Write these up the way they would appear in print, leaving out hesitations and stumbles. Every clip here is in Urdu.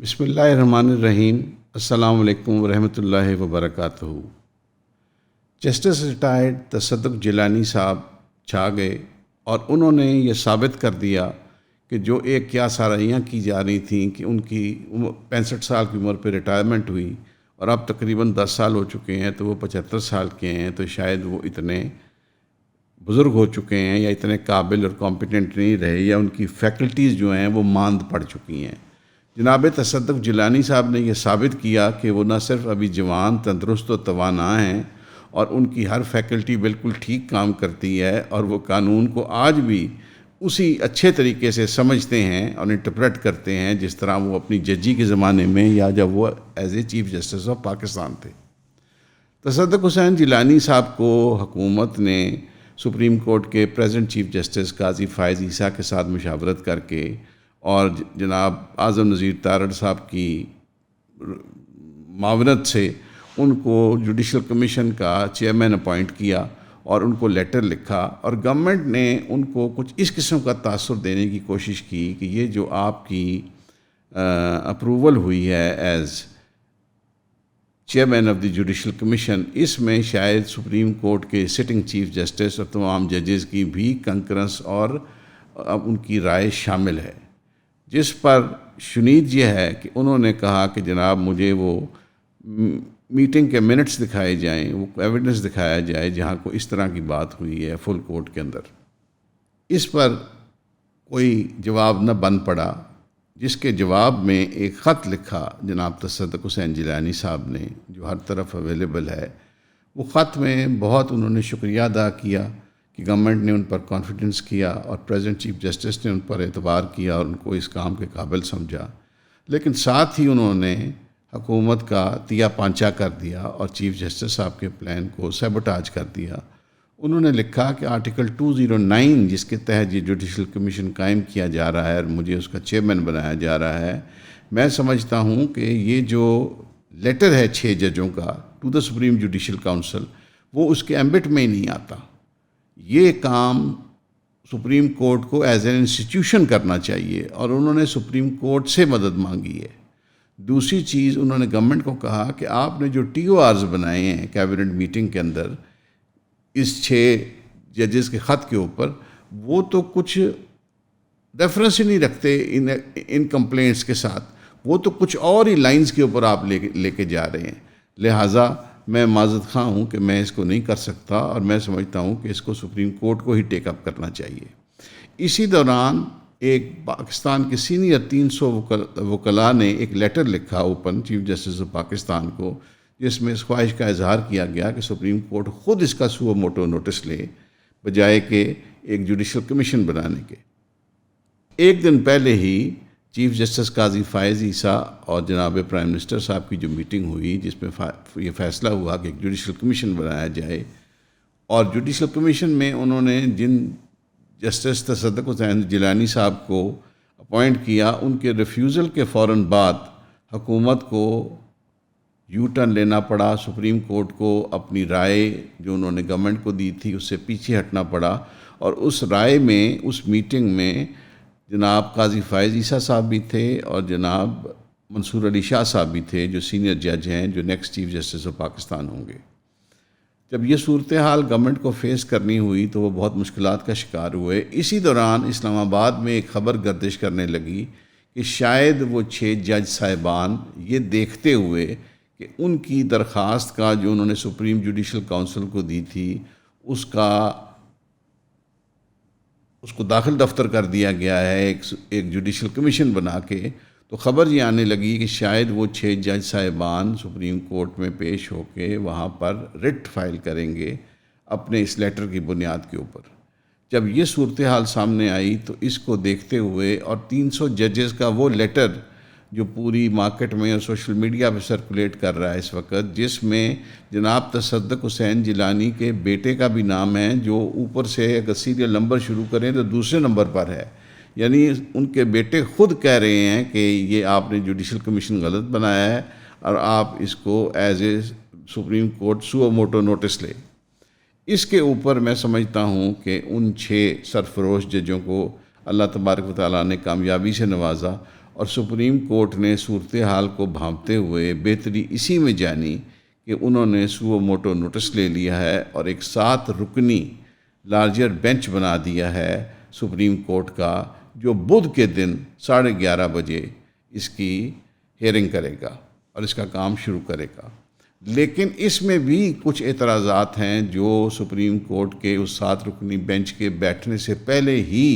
بسم اللہ الرحمن الرحیم۔ السلام علیکم ورحمۃ اللہ وبرکاتہ۔ جسٹس ریٹائرڈ تصدق جیلانی صاحب چھا گئے اور انہوں نے یہ ثابت کر دیا کہ جو ایک کیا سارائیاں کی جا رہی تھیں کہ ان کی 65 سال کی عمر پہ ریٹائرمنٹ ہوئی اور اب تقریباً 10 سال ہو چکے ہیں تو وہ 75 سال کے ہیں، تو شاید وہ اتنے بزرگ ہو چکے ہیں یا اتنے قابل اور کمپیٹنٹ نہیں رہے، یا ان کی فیکلٹیز جو ہیں وہ ماند پڑ چکی ہیں۔ جناب تصدق جیلانی صاحب نے یہ ثابت کیا کہ وہ نہ صرف ابھی جوان، تندرست و توانا ہیں اور ان کی ہر فیکلٹی بالکل ٹھیک کام کرتی ہے، اور وہ قانون کو آج بھی اسی اچھے طریقے سے سمجھتے ہیں اور انٹرپریٹ کرتے ہیں جس طرح وہ اپنی ججی کے زمانے میں یا جب وہ as a chief justice of Pakistan تھے۔ تصدق حسین جیلانی صاحب کو حکومت نے سپریم کورٹ کے پریزنٹ چیف جسٹس قاضی فائز عیسیٰ کے ساتھ مشاورت کر کے اور جناب اعظم نذیر تارڑ صاحب کی معاونت سے ان کو جوڈیشل کمیشن کا چیئرمین اپوائنٹ کیا اور ان کو لیٹر لکھا، اور گورنمنٹ نے ان کو کچھ اس قسم کا تاثر دینے کی کوشش کی کہ یہ جو آپ کی اپروول ہوئی ہے as chairman of the judicial commission, اس میں شاید سپریم کورٹ کے سٹنگ چیف جسٹس اور تمام ججز کی بھی کنکرنس اور ان کی رائے شامل ہے، جس پر شنید یہ ہے کہ انہوں نے کہا کہ جناب مجھے وہ میٹنگ کے منٹس دکھائے جائیں، وہ ایویڈنس دکھایا جائے جہاں کو اس طرح کی بات ہوئی ہے فل کورٹ کے اندر۔ اس پر کوئی جواب نہ بن پڑا، جس کے جواب میں ایک خط لکھا جناب تصدق حسین جیلانی صاحب نے، جو ہر طرف اویلیبل ہے۔ وہ خط میں بہت انہوں نے شکریہ ادا کیا کہ گورنمنٹ نے ان پر کانفیڈنس کیا اور پریزنٹ چیف جسٹس نے ان پر اعتبار کیا اور ان کو اس کام کے قابل سمجھا، لیکن ساتھ ہی انہوں نے حکومت کا تیا پانچا کر دیا اور چیف جسٹس صاحب کے پلان کو سیبوٹاج کر دیا۔ انہوں نے لکھا کہ آرٹیکل 209 جس کے تحت یہ جوڈیشل کمیشن قائم کیا جا رہا ہے اور مجھے اس کا چیئرمین بنایا جا رہا ہے، میں سمجھتا ہوں کہ یہ جو لیٹر ہے 6 ججوں کا to the supreme judicial council, وہ اس کے ایمبٹ میں ہی نہیں آتا۔ یہ کام سپریم کورٹ کو ایز این انسٹیٹیوشن کرنا چاہیے، اور انہوں نے سپریم کورٹ سے مدد مانگی ہے۔ دوسری چیز، انہوں نے گورنمنٹ کو کہا کہ آپ نے جو ٹی او آرز بنائے ہیں کیبنٹ میٹنگ کے اندر اس 6 ججز کے خط کے اوپر، وہ تو کچھ ریفرنس ہی نہیں رکھتے ان کمپلینٹس کے ساتھ، وہ تو کچھ اور ہی لائنز کے اوپر آپ لے کے جا رہے ہیں۔ لہٰذا میں معذرت خواہ ہوں کہ میں اس کو نہیں کر سکتا، اور میں سمجھتا ہوں کہ اس کو سپریم کورٹ کو ہی ٹیک اپ کرنا چاہیے۔ اسی دوران ایک پاکستان کے سینئر 300 وکلاء نے ایک لیٹر لکھا open chief justice of Pakistan کو، جس میں اس خواہش کا اظہار کیا گیا کہ سپریم کورٹ خود اس کا سو موٹو نوٹس لے بجائے کہ ایک جوڈیشل کمیشن بنانے کے۔ ایک دن پہلے ہی چیف جسٹس قاضی فائز عیسیٰ اور جناب پرائم منسٹر صاحب کی جو میٹنگ ہوئی، جس میں یہ فیصلہ ہوا کہ ایک جوڈیشل کمیشن بنایا جائے، اور جوڈیشل کمیشن میں انہوں نے جن جسٹس تصدق حسین جیلانی صاحب کو اپوائنٹ کیا، ان کے ریفیوزل کے فوراً بعد حکومت کو یو ٹرن لینا پڑا، سپریم کورٹ کو اپنی رائے جو انہوں نے گورنمنٹ کو دی تھی اس سے پیچھے ہٹنا پڑا، اور اس رائے میں، اس میٹنگ میں جناب قاضی فائز عیسیٰ صاحب بھی تھے اور جناب منصور علی شاہ صاحب بھی تھے، جو سینئر جج ہیں، جو next chief justice of Pakistan ہوں گے۔ جب یہ صورتحال گورنمنٹ کو فیس کرنی ہوئی تو وہ بہت مشکلات کا شکار ہوئے۔ اسی دوران اسلام آباد میں ایک خبر گردش کرنے لگی کہ شاید وہ 6 جج صاحبان یہ دیکھتے ہوئے کہ ان کی درخواست کا جو انہوں نے سپریم جوڈیشل کونسل کو دی تھی، اس کو داخل دفتر کر دیا گیا ہے ایک جوڈیشل کمیشن بنا کے، تو خبر یہ آنے لگی کہ شاید وہ 6 جج صاحبان سپریم کورٹ میں پیش ہو کے وہاں پر رٹ فائل کریں گے اپنے اس لیٹر کی بنیاد کے اوپر۔ جب یہ صورتحال سامنے آئی تو اس کو دیکھتے ہوئے، اور 300 ججز کا وہ لیٹر جو پوری مارکیٹ میں اور سوشل میڈیا پہ سرکولیٹ کر رہا ہے اس وقت، جس میں جناب تصدق حسین جیلانی کے بیٹے کا بھی نام ہے، جو اوپر سے اگر سیریل نمبر شروع کریں تو دوسرے نمبر پر ہے، یعنی ان کے بیٹے خود کہہ رہے ہیں کہ یہ آپ نے جوڈیشل کمیشن غلط بنایا ہے اور آپ اس کو as a supreme court suo motu notice لے۔ اس کے اوپر میں سمجھتا ہوں کہ ان 6 سرفروش ججوں کو اللہ تبارک و تعالیٰ نے کامیابی سے نوازا، اور سپریم کورٹ نے صورتحال کو بھانپتے ہوئے بہتری اسی میں جانی کہ انہوں نے سو موٹو نوٹس لے لیا ہے اور ایک 7 رکنی لارجر بینچ بنا دیا ہے سپریم کورٹ کا، جو بدھ کے دن 11:30 بجے اس کی ہیئرنگ کرے گا اور اس کا کام شروع کرے گا۔ لیکن اس میں بھی کچھ اعتراضات ہیں جو سپریم کورٹ کے اس 7 رکنی بینچ کے بیٹھنے سے پہلے ہی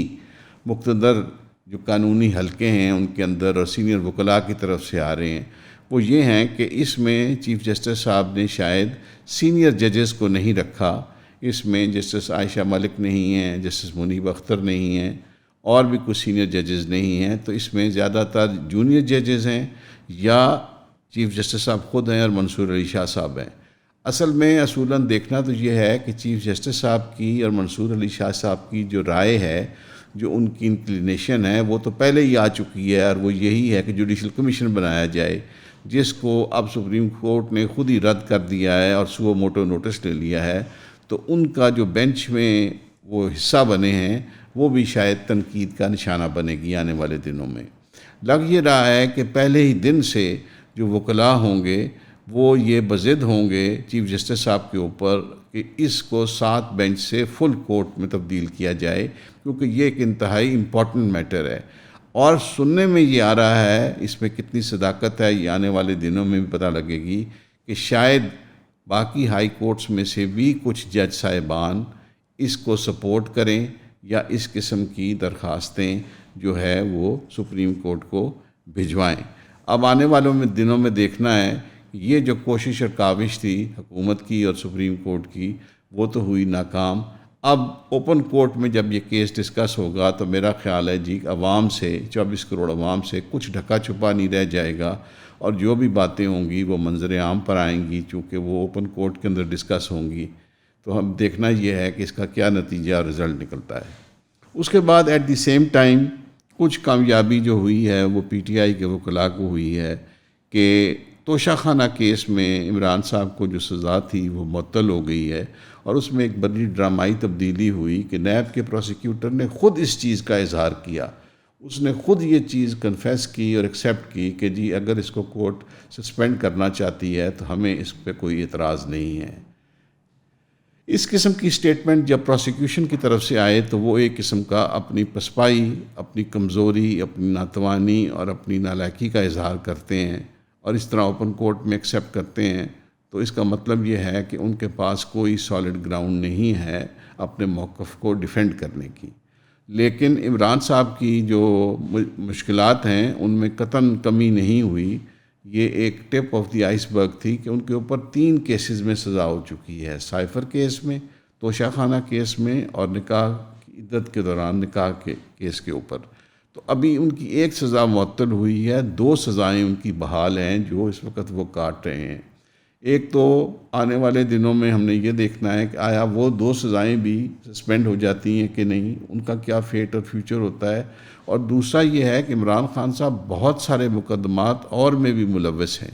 مقتدر جو قانونی حلقے ہیں ان کے اندر اور سینئر وکلاء کی طرف سے آ رہے ہیں۔ وہ یہ ہیں کہ اس میں چیف جسٹس صاحب نے شاید سینئر ججز کو نہیں رکھا، اس میں جسٹس عائشہ ملک نہیں ہیں، جسٹس منیب اختر نہیں ہیں، اور بھی کچھ سینئر ججز نہیں ہیں، تو اس میں زیادہ تر جونیئر ججز ہیں یا چیف جسٹس صاحب خود ہیں اور منصور علی شاہ صاحب ہیں۔ اصل میں اصولاً دیکھنا تو یہ ہے کہ چیف جسٹس صاحب کی اور منصور علی شاہ صاحب کی جو رائے ہے، جو ان کی انکلینیشن ہے، وہ تو پہلے ہی آ چکی ہے، اور وہ یہی ہے کہ جوڈیشل کمیشن بنایا جائے، جس کو اب سپریم کورٹ نے خود ہی رد کر دیا ہے اور سو موٹو نوٹس لے لیا ہے۔ تو ان کا جو بینچ میں وہ حصہ بنے ہیں وہ بھی شاید تنقید کا نشانہ بنے گی آنے والے دنوں میں۔ لگ یہ رہا ہے کہ پہلے ہی دن سے جو وکلاء ہوں گے وہ یہ بضد ہوں گے چیف جسٹس صاحب کے اوپر کہ اس کو 7 بینچ سے فل کورٹ میں تبدیل کیا جائے، کیونکہ یہ ایک انتہائی امپورٹنٹ میٹر ہے۔ اور سننے میں یہ آ رہا ہے، اس میں کتنی صداقت ہے یہ آنے والے دنوں میں بھی پتہ لگے گی، کہ شاید باقی ہائی کورٹس میں سے بھی کچھ جج صاحبان اس کو سپورٹ کریں یا اس قسم کی درخواستیں جو ہے وہ سپریم کورٹ کو بھجوائیں۔ اب آنے والوں دنوں میں دیکھنا ہے کہ یہ جو کوشش اور کاوش تھی حکومت کی اور سپریم کورٹ کی، وہ تو ہوئی ناکام۔ اب اوپن کورٹ میں جب یہ کیس ڈسکس ہوگا تو میرا خیال ہے جی عوام سے 24 کروڑ عوام سے کچھ ڈھکا چھپا نہیں رہ جائے گا، اور جو بھی باتیں ہوں گی وہ منظر عام پر آئیں گی، چونکہ وہ اوپن کورٹ کے اندر ڈسکس ہوں گی۔ تو ہم دیکھنا یہ ہے کہ اس کا کیا نتیجہ اور رزلٹ نکلتا ہے۔ اس کے بعد ایٹ دی سیم ٹائم کچھ کامیابی جو ہوئی ہے وہ پی ٹی آئی کے وکلاء کو ہوئی ہے کہ توشہ خانہ کیس میں عمران صاحب کو جو سزا تھی وہ معطل ہو گئی ہے، اور اس میں ایک بڑی ڈرامائی تبدیلی ہوئی کہ نیب کے پروسیکیوٹر نے خود اس چیز کا اظہار کیا، اس نے خود یہ چیز کنفیس کی اور ایکسیپٹ کی کہ جی اگر اس کو کورٹ سسپینڈ کرنا چاہتی ہے تو ہمیں اس پہ کوئی اعتراض نہیں ہے۔ اس قسم کی سٹیٹمنٹ جب پروسیکیوشن کی طرف سے آئے تو وہ ایک قسم کا اپنی پسپائی، اپنی کمزوری، اپنی ناتوانی اور اپنی نالائکی کا اظہار کرتے ہیں، اور اس طرح اوپن کورٹ میں ایکسیپٹ کرتے ہیں، تو اس کا مطلب یہ ہے کہ ان کے پاس کوئی سالڈ گراؤنڈ نہیں ہے اپنے موقف کو ڈیفینڈ کرنے کی۔ لیکن عمران صاحب کی جو مشکلات ہیں ان میں قطعاً کمی نہیں ہوئی، یہ ایک ٹپ آف دی آئس برگ تھی کہ ان کے اوپر 3 کیسز میں سزا ہو چکی ہے، سائفر کیس میں، توشہ خانہ کیس میں، اور نکاح کی عدت کے دوران نکاح کے کیس کے اوپر۔ تو ابھی ان کی ایک سزا معطل ہوئی ہے، 2 سزائیں ان کی بحال ہیں جو اس وقت وہ کاٹ رہے ہیں۔ ایک تو آنے والے دنوں میں ہم نے یہ دیکھنا ہے کہ آیا وہ 2 سزائیں بھی سسپینڈ ہو جاتی ہیں کہ نہیں، ان کا کیا فیٹ اور فیوچر ہوتا ہے۔ اور دوسرا یہ ہے کہ عمران خان صاحب بہت سارے مقدمات اور میں بھی ملوث ہیں،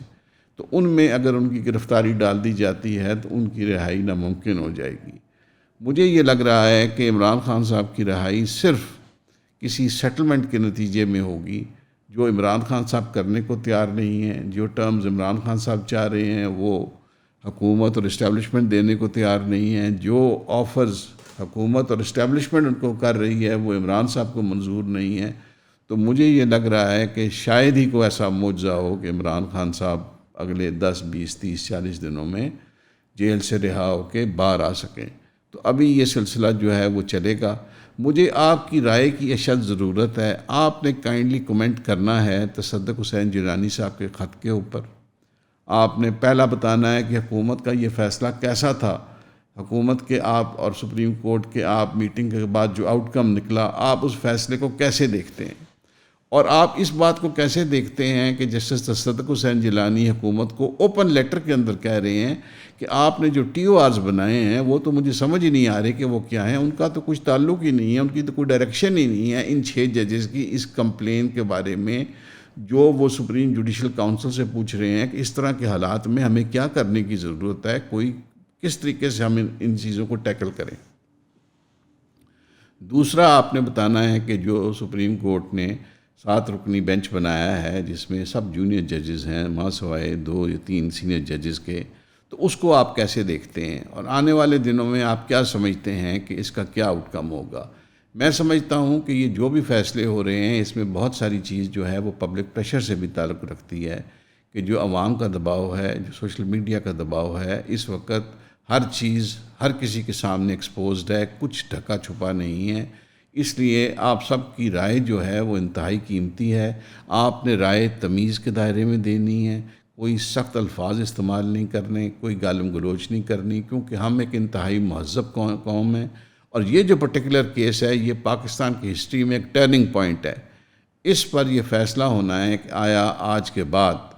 تو ان میں اگر ان کی گرفتاری ڈال دی جاتی ہے تو ان کی رہائی ناممکن ہو جائے گی۔ مجھے یہ لگ رہا ہے کہ عمران خان صاحب کی رہائی صرف کسی سیٹلمنٹ کے نتیجے میں ہوگی، جو عمران خان صاحب کرنے کو تیار نہیں ہیں، جو ٹرمز عمران خان صاحب چاہ رہے ہیں وہ حکومت اور اسٹیبلشمنٹ دینے کو تیار نہیں ہیں، جو آفرز حکومت اور اسٹیبلشمنٹ ان کو کر رہی ہے وہ عمران صاحب کو منظور نہیں ہے۔ تو مجھے یہ لگ رہا ہے کہ شاید ہی کوئی ایسا معجزہ ہو کہ عمران خان صاحب اگلے 10، 20، 30، 40 دنوں میں جیل سے رہا ہو کے باہر آ سکیں۔ تو ابھی یہ سلسلہ جو ہے وہ چلے گا۔ مجھے آپ کی رائے کی اشد ضرورت ہے۔ آپ نے کائنڈلی کمنٹ کرنا ہے تصدق حسین جیلانی صاحب کے خط کے اوپر۔ آپ نے پہلا بتانا ہے کہ حکومت کا یہ فیصلہ کیسا تھا، حکومت کے آپ اور سپریم کورٹ کے آپ میٹنگ کے بعد جو آؤٹ کم نکلا، آپ اس فیصلے کو کیسے دیکھتے ہیں، اور آپ اس بات کو کیسے دیکھتے ہیں کہ جسٹس تصدق حسین جیلانی حکومت کو اوپن لیٹر کے اندر کہہ رہے ہیں کہ آپ نے جو ٹی او آرز بنائے ہیں وہ تو مجھے سمجھ ہی نہیں آ رہے کہ وہ کیا ہیں، ان کا تو کچھ تعلق ہی نہیں ہے، ان کی تو کوئی ڈائریکشن ہی نہیں ہے ان 6 ججز کی اس کمپلین کے بارے میں، جو وہ سپریم جوڈیشل کاؤنسل سے پوچھ رہے ہیں کہ اس طرح کے حالات میں ہمیں کیا کرنے کی ضرورت ہے، کوئی کس طریقے سے ہم ان چیزوں کو ٹیکل کریں۔ دوسرا آپ نے بتانا ہے کہ جو سپریم کورٹ نے 7 رکنی بینچ بنایا ہے جس میں سب جونیئر ججز ہیں ماں سوائے 2 یا 3 سینئر ججز کے. تو اس کو آپ کیسے دیکھتے ہیں اور آنے والے دنوں میں آپ کیا سمجھتے ہیں کہ اس کا کیا آؤٹ کم ہوگا؟ میں سمجھتا ہوں کہ یہ جو بھی فیصلے ہو رہے ہیں اس میں بہت ساری چیز جو ہے وہ پبلک پریشر سے بھی تعلق رکھتی ہے کہ جو عوام کا دباؤ ہے, جو سوشل میڈیا کا دباؤ ہے, اس وقت ہر چیز ہر کسی کے سامنے ایکسپوزڈ ہے, کچھ ڈھکا چھپا نہیں ہے. اس لیے آپ سب کی رائے جو ہے وہ انتہائی قیمتی ہے. آپ نے رائے تمیز کے دائرے میں دینی ہے, کوئی سخت الفاظ استعمال نہیں کرنے, کوئی گالم گلوچ نہیں کرنی, کیونکہ ہم ایک انتہائی مہذب قوم ہیں. اور یہ جو پرٹیکولر کیس ہے یہ پاکستان کی ہسٹری میں ایک ٹرننگ پوائنٹ ہے. اس پر یہ فیصلہ ہونا ہے کہ آیا آج کے بعد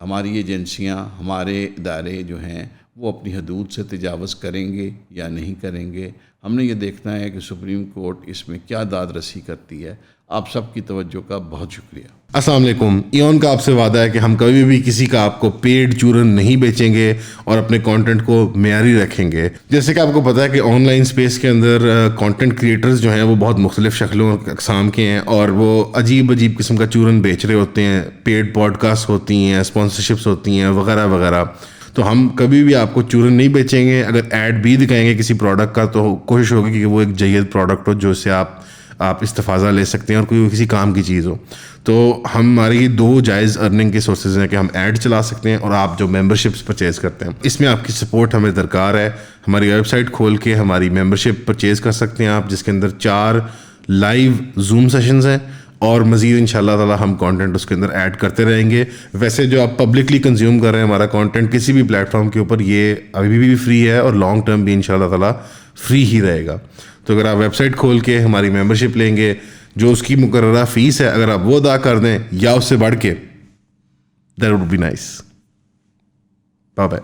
ہماری ایجنسیاں, ہمارے ادارے جو ہیں وہ اپنی حدود سے تجاوز کریں گے یا نہیں کریں گے. ہم نے یہ دیکھنا ہے کہ سپریم کورٹ اس میں کیا داد رسی کرتی ہے. آپ سب کی توجہ کا بہت شکریہ. السلام علیکم. ایون کا آپ سے وعدہ ہے کہ ہم کبھی بھی کسی کا آپ کو پیڈ چورن نہیں بیچیں گے اور اپنے کانٹینٹ کو معیاری رکھیں گے. جیسے کہ آپ کو پتہ ہے کہ آن لائن اسپیس کے اندر کانٹینٹ کریٹرز جو ہیں وہ بہت مختلف شکلوں اقسام کے ہیں اور وہ عجیب قسم کا چورن بیچ رہے ہوتے ہیں. پیڈ پوڈ کاسٹ ہوتی ہیں, اسپانسرشپس ہوتی ہیں وغیرہ وغیرہ. تو ہم کبھی بھی آپ کو چورن نہیں بیچیں گے. اگر ایڈ بھی دکھائیں گے کسی پروڈکٹ کا تو کوشش ہوگی کہ وہ ایک جید پروڈکٹ ہو جو اس سے آپ استفادہ لے سکتے ہیں اور کوئی کسی کام کی چیز ہو. تو ہماری 2 جائز ارننگ کے سورسز ہیں کہ ہم ایڈ چلا سکتے ہیں اور آپ جو ممبرشپس پرچیز کرتے ہیں اس میں آپ کی سپورٹ ہمیں درکار ہے. ہماری ویب سائٹ کھول کے ہماری ممبرشپ پرچیز کر سکتے ہیں آپ, جس کے اندر 4 لائیو زوم سیشنز ہیں اور مزید انشاءاللہ تعالی ہم کانٹینٹ اس کے اندر ایڈ کرتے رہیں گے. ویسے جو آپ پبلکلی کنزیوم کر رہے ہیں ہمارا کانٹینٹ کسی بھی پلیٹ فارم کے اوپر, یہ ابھی بھی فری ہے اور لانگ ٹرم بھی انشاءاللہ تعالی فری ہی رہے گا. تو اگر آپ ویب سائٹ کھول کے ہماری ممبرشپ لیں گے, جو اس کی مقررہ فیس ہے اگر آپ وہ ادا کر دیں یا اس سے بڑھ کے, that would be nice. Bye bye.